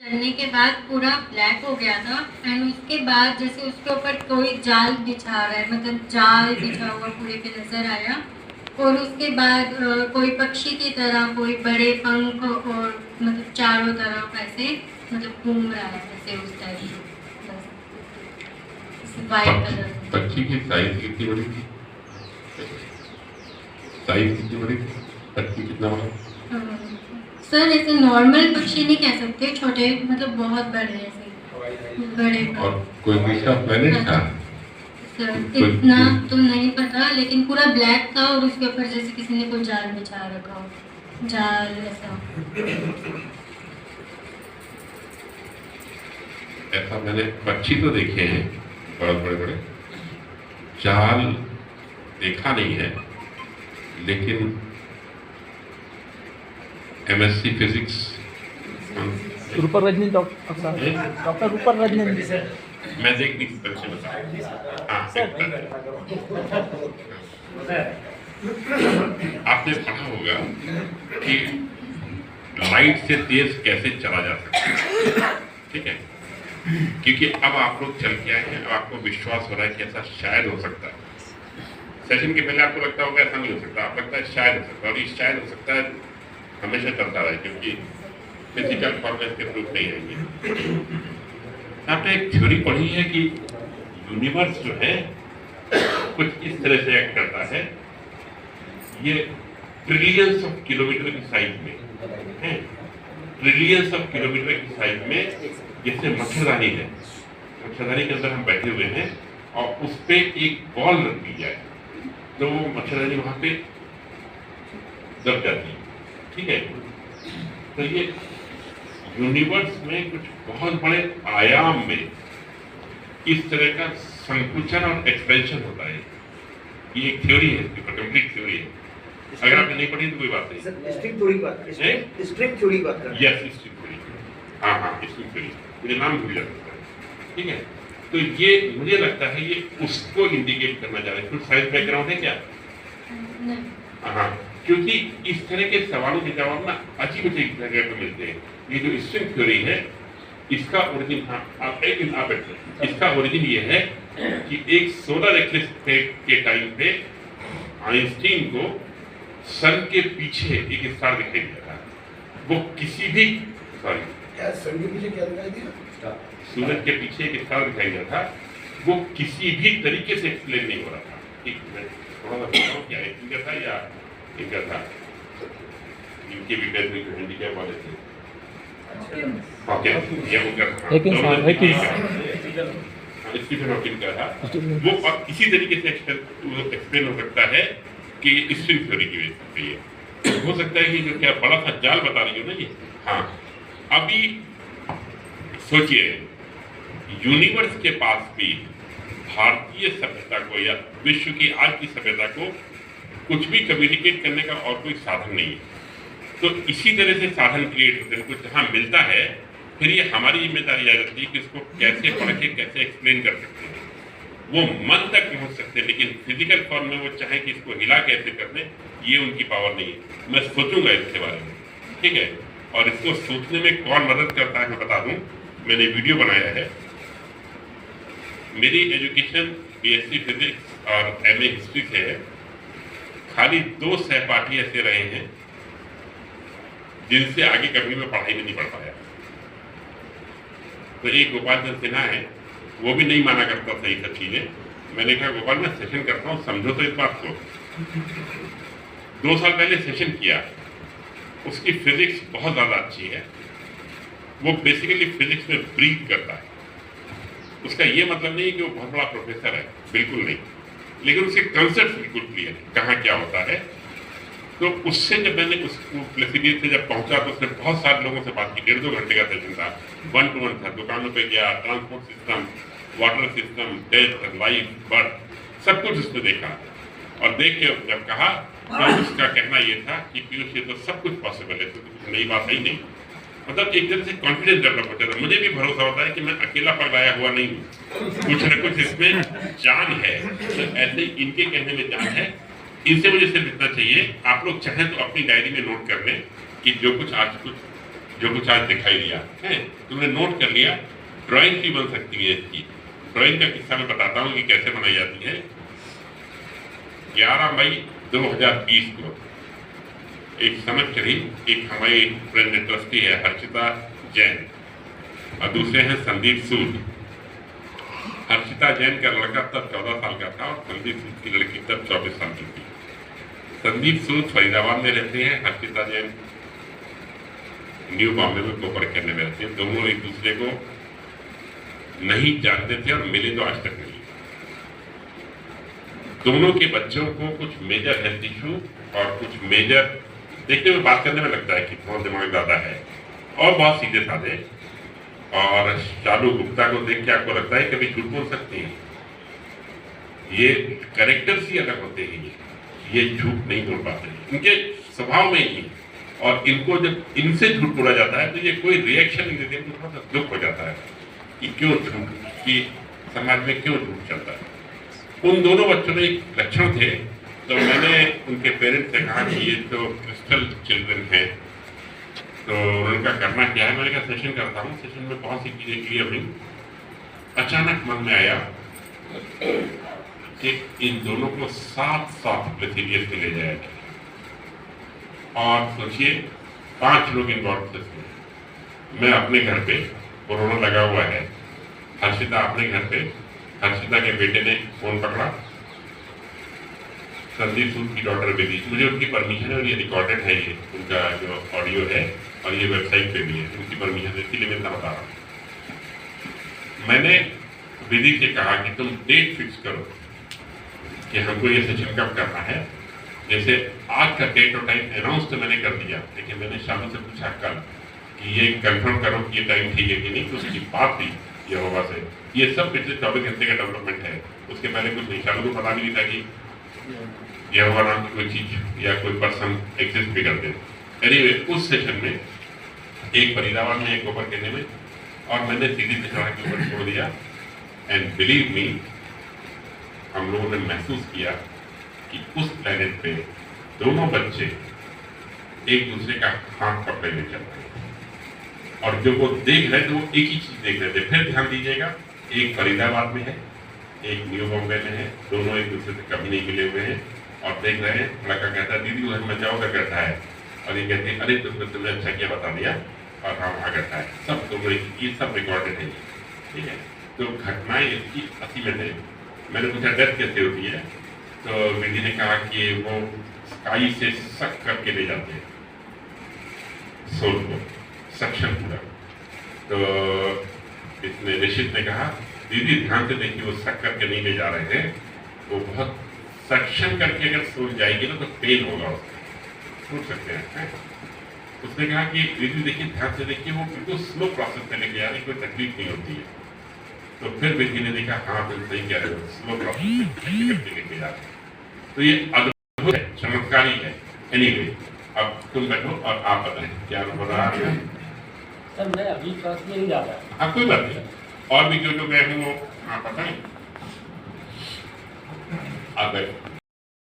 चलने के बाद पूरा ब्लैक हो गया था एंड उसके बाद जैसे उसके ऊपर कोई जाल बिछा रहा है, मतलब जाल बिछा हुआ पूरे पे नजर आया। और उसके बाद कोई पक्षी की तरह कोई बड़े पंख और मतलब चारों तरफ ऐसे मतलब घूम रहा है ऐसे उस टाइप वाइट कलर। पक्षी की साइज कितनी बड़ी थी? साइज कितनी बड़ी थी? पक्षी कितना बड़ा? सर ऐसे नॉर्मल पक्षी नहीं कह सकते, छोटे मतलब बहुत बड़े ऐसे बड़े। और कोई दूसरा प्लेनेट था? सर इतना तो नहीं पता, लेकिन पूरा ब्लैक था और उसके ऊपर जैसे किसी ने कोई जाल बिछा रखा हो, जाल ऐसा। ऐसा मैंने पक्षी तो देखे हैं बहुत बड़े बड़े, जाल देखा नहीं है, लेकिन MSc physics Rupar Rajni doctor Rupar Rajni sir, मैं देख नहीं सकता से बता। आपने पढ़ा होगा कि लाइट से तेज कैसे चला जा सकता है, ठीक है? क्योंकि अब आप लोग चल के आए हैं, अब आपको विश्वास हो रहा है कि ऐसा शायद हो सकता है। सेशन के पहले आपको लगता होगा ऐसा नहीं हो सकता, आप लगता है शायद हो सकता है, और ये शायद हो सकता है हमेशा चलता रहे, क्योंकि फिजिकल फॉर्म में इसके प्रूफ नहीं आएंगे। आपने एक थ्योरी पढ़ी है कि यूनिवर्स जो है कुछ इस तरह से एक्ट करता है, ये ट्रिलियंस ऑफ किलोमीटर की साइज में है, ट्रिलियंस ऑफ किलोमीटर की साइज में। जैसे मच्छरदानी है, मच्छरदानी के अंदर हम बैठे हुए हैं और उस पर एक बॉल रख दी जाए तो वो मच्छरदानी वहां पे दब जाती है, ठीक है? तो ये यूनिवर्स में कुछ बहुत बड़े आयाम में इस तरह का संकुचन और एक्सपेंशन होता है। ये एक थ्योरी है, कंप्लीट थ्योरी है। अगर आपने नहीं पढ़ी तो कोई बात नहीं। स्ट्रिंग थ्योरी बात कर रहे हैं, स्ट्रिंग थ्योरी बात कर रहे हैं। Yes, string theory. हाँ, स्ट्रिंग थ्योरी, मुझे नाम भूल जाता है, ठीक है? तो ये मुझे लगता है ये उसको इंडिकेट करना चाह रहे हैं। कुछ साइंस बैकग्राउंड है क्या? हाँ, क्योंकि इस तरह के सवालों के जवाब ना अजीब अजीब जगह पर मिलते हैं। ये जो स्ट्रिंग थ्योरी है इसका ओरिजिन, हाँ आप एक दिन आप बैठे, इसका ओरिजिन ये है कि एक सोलर एक्लिप्स के टाइम पे आइंस्टीन को सन के पीछे एक स्टार दिखाई दिया था। वो किसी भी सन के पीछे क्या दिखाई दिया? सूरज के पीछे एक स्टार दिखाई दिया था, वो किसी भी तरीके से एक्सप्लेन नहीं हो रहा था। ठीक है, थोड़ा सा बताऊं क्या इनका था या इनका था, इनके विकल्प में हिंदी क्या बोले थे? स्टीफन हॉकिंग का था वो, और इसी तरीके से एक्सप्लेन हो सकता है कि स्ट्रिंग थ्योरी की वजह से ये हो सकता है कि जो क्या बड़ा सा जाल बता रही हो ना ये। हाँ, अभी सोचिए यूनिवर्स के पास भी भारतीय सभ्यता को या विश्व की आज की सभ्यता को कुछ भी कम्युनिकेट करने का और कोई साधन नहीं है। तो इसी तरह से साधन क्रिएट होते हैं, कुछ जहाँ मिलता है फिर ये हमारी जिम्मेदारी आ जाती है कि इसको कैसे पढ़ के कैसे एक्सप्लेन कर सकते हैं। वो मन तक पहुंच सकते हैं, लेकिन फिजिकल फॉर्म में वो चाहे कि इसको हिला कैसे कर दें, ये उनकी पावर नहीं है। मैं सोचूंगा इसके बारे में, ठीक है? और इसको सोचने में कौन मदद करता है मैं बता दूं, मैंने वीडियो बनाया है। मेरी एजुकेशन बीएससी फिजिक्स और एमए हिस्ट्री से है। खाली 2 सहपाठी ऐसे रहे हैं जिनसे आगे कभी मैं पढ़ाई में नहीं पढ़ पाया। तो एक गोपाल चंद सिन्हा है, वो भी नहीं माना करता था ये सब चीजें। मैंने कहा गोपाल मैं सेशन करता हूँ, समझो तो इस बात को। 2 साल पहले सेशन किया, उसकी फिजिक्स बहुत ज्यादा अच्छी है। वो बेसिकली फिजिक्स में ब्रीथ करता है। उसका ये मतलब नहीं कि वो बहुत बड़ा प्रोफेसर है, बिल्कुल नहीं, लेकिन उसके कंसेप्ट बिल्कुल क्लियर है कहाँ क्या होता है। तो उससे जब मैंने उसको प्लेसिडियस से जब पहुंचा तो उसने बहुत सारे लोगों से बात की। 1.5-2 घंटे का सेशन था, 1 to 1 था। दुकानों पे गया, transport system, water system, death, life, birth, सब कुछ उसने देखा। और देख के जब कहा तो उसका कहना ये था कि पीयूष ये तो सब कुछ पॉसिबल है, तो कुछ नई बात है ही नहीं। मतलब एक तरह से कॉन्फिडेंस डेवलप होता था। मुझे भी भरोसा होता है कि मैं अकेला पगलाया हुआ नहीं हूँ, कुछ न कुछ इसमें जान है। तो ऐसे इनके कहने में जान है। इनसे मुझे सिर्फ इतना चाहिए, आप लोग चाहें तो अपनी डायरी में नोट कर लें कि जो कुछ आज कुछ जो कुछ आज दिखाई दिया है, तुमने नोट कर लिया। ड्राइंग भी बन सकती है इसकी। ड्राइंग का किस्सा मैं बताता हूँ कि कैसे बनाई जाती है। 11 मई 2020 को एक समझ चली, एक हमारी फ्रेंड ट्रस्टी है हर्षिता जैन और दूसरे हैं संदीप सूद। हर्षिता जैन का लड़का तब 14 साल का था और संदीप सूद की लड़की तब 24 साल की थी। संदीप सूद फरीदाबाद में रहते हैं, हर्षिता जैन न्यू बॉम्बे में कोपर करने में रहते हैं। दोनों एक दूसरे को नहीं जानते थे और मिले तो आज तक नहीं। दोनों के बच्चों को कुछ मेजर हेल्थ इशू और कुछ मेजर, देखने में बात करने में लगता है कि बहुत दिमाग ज्यादा है और बहुत सीधे साधे। और शालू गुप्ता को देख के आपको लगता है कभी झूठ बोल सकती हैं। ये कैरेक्टर्स ही अलग होते हैं, ये झूठ नहीं बोल पाते इनके स्वभाव में ही। और इनको जब इनसे झूठ बोला जाता है तो ये कोई रिएक्शन नहीं देते, इनको थोड़ा सा दुख हो जाता है कि क्यों झूठ, कि समाज में क्यों झूठ चलता है। उन दोनों बच्चों में एक लक्षण थे, तो मैंने उनके पेरेंट्स से कहा कि ये तो क्रिस्टल चिल्ड्रन है, तो उनका करना क्या है। मैंने कहा सेशन करता हूँ। सेशन में बहुत सी चीजें क्लियर हुई। अचानक मन में आया कि इन दोनों को साथ प्लेसीरियस में ले जाया जाए। और सोचिए 5 लोग इन्वॉल्व थे। मैं अपने घर पे, कोरोना लगा हुआ है, हर्षिता अपने घर पे, हर्षिता के बेटे ने फोन पकड़ा, संदीप सूद की डॉटर बेबी, मुझे उनकी परमिशन है और ये रिकॉर्डेड है, ये उनका जो ऑडियो है और ये वेबसाइट पे भी है, उनकी परमिशन है, इसलिए मैं बता रहा हूँ। मैंने विधि से कहा कि तुम डेट फिक्स करो कि हमको ये सेशन कब करना है। जैसे आज का डेट और टाइम अनाउंस तो मैंने कर दिया, लेकिन मैंने शाम से पूछा कल कि ये कंफर्म करो कि ये टाइम ठीक है कि नहीं। तो उसकी बात थी यहोवा से। ये सब पिछले 24 घंटे का डेवलपमेंट है, उसके पहले कुछ नहीं। शाम को पता भी नहीं था कि यहोवा नाम की कोई चीज या कोई पर्सन एग्जिस्ट भी करते। एनीवे उस सेशन में एक फरीदाबाद में, एक कोपर कहने में, और मैंने सीधी से चढ़ा के ऊपर छोड़ दिया। एंड बिलीव मी, हम लोगों ने महसूस किया कि उस प्लेनेट पे दोनों बच्चे एक दूसरे का हाथ पकड़े हुए चल रहे हैं और जो वो देख रहे थे वो एक ही चीज देख रहे थे। फिर ध्यान दीजिएगा, एक फरीदाबाद में है, एक न्यू बॉम्बे में है, दोनों एक दूसरे से कभी नहीं मिले हुए हैं और देख रहे हैं। लड़का कहता है दीदी उधर में जाओ, करता है, और ये कहते हैं अरे तुमने अच्छा किया बता दिया, और हाँ वहाँ करता है। सब दोनों ये सब रिकॉर्डेड है, ठीक है। तो घटनाएं इसकी 80 में है। मैंने पूछा डेथ कैसे होती है, तो विधि ने कहा कि वो स्काई से सक करके ले जाते हैं सोल को, सक्शन पूरा। तो इसने निश्चित ने कहा दीदी ध्यान से देखिए, वो सक करके नहीं ले जा रहे हैं, वो बहुत सक्शन करके अगर सोल जाएगी ना तो पेन होगा, उसका छूट सकते हैं। उसने कहा कि दीदी देखिए ध्यान से देखिए, वो बिल्कुल स्लो प्रोसेस में लेके जा रही, कोई तकलीफ नहीं होती है। तो फिर विधि ने देखा हाँ तुम सही कह रहे हो, स्लो प्रोसेस में लेके जा रहे। तो ये अद्भुत है, चमत्कारी है। एनीवे अब तुम बैठो और आप बताएं क्या हो रहा है। सर मैं अभी क्लास में नहीं जा रहा। हाँ कोई बात नहीं, और भी जो जो गए हैं वो आप बताएं। आप बैठो।